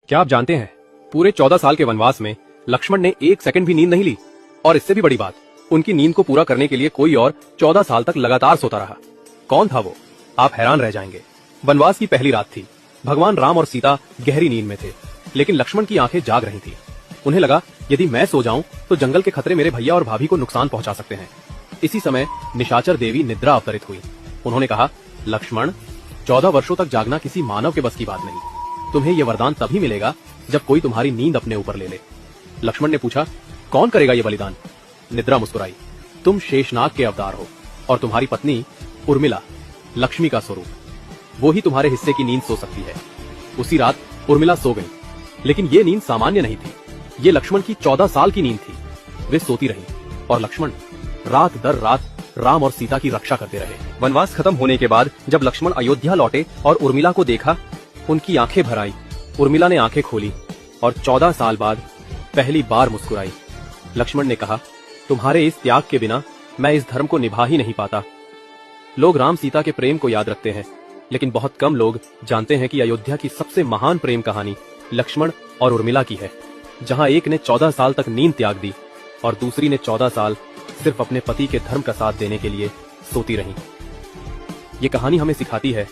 क्या आप जानते हैं, पूरे 14 साल के वनवास में लक्ष्मण ने एक सेकंड भी नींद नहीं ली। और इससे भी बड़ी बात, उनकी नींद को पूरा करने के लिए कोई और 14 साल तक लगातार सोता रहा। कौन था वो? आप हैरान रह जाएंगे। वनवास की पहली रात थी। भगवान राम और सीता गहरी नींद में थे, लेकिन लक्ष्मण की आंखें जाग रही थी। उन्हें लगा, यदि मैं सो जाऊं तो जंगल के खतरे मेरे भैया और भाभी को नुकसान पहुंचा सकते हैं। इसी समय निशाचर देवी निद्रा अवतरित हुई। उन्होंने कहा, लक्ष्मण, 14 वर्षों तक जागना किसी मानव के बस की बात नहीं। तुम्हें यह वरदान तभी मिलेगा जब कोई तुम्हारी नींद अपने ऊपर ले ले। लक्ष्मण ने पूछा, कौन करेगा ये बलिदान? निद्रा मुस्कुराई, तुम शेषनाग के अवतार हो और तुम्हारी पत्नी उर्मिला लक्ष्मी का स्वरूप, वो ही तुम्हारे हिस्से की नींद सो सकती है। उसी रात उर्मिला सो गई, लेकिन ये नींद सामान्य नहीं थी। ये लक्ष्मण की 14 साल की नींद थी। वे सोती रही और लक्ष्मण रात दर रात राम और सीता की रक्षा करते रहे। वनवास खत्म होने के बाद जब लक्ष्मण अयोध्या लौटे और उर्मिला को देखा, उनकी आंखें भर आई। उर्मिला ने आंखें खोली और 14 साल बाद पहली बार मुस्कुराई। लक्ष्मण ने कहा, तुम्हारे इस त्याग के बिना मैं इस धर्म को निभा ही नहीं पाता। लोग राम सीता के प्रेम को याद रखते हैं, लेकिन बहुत कम लोग जानते हैं कि अयोध्या की सबसे महान प्रेम कहानी लक्ष्मण और उर्मिला की है, जहां एक ने 14 साल तक नींद त्याग दी और दूसरी ने 14 साल सिर्फ अपने पति के धर्म का साथ देने के लिए सोती रही। ये कहानी हमें सिखाती है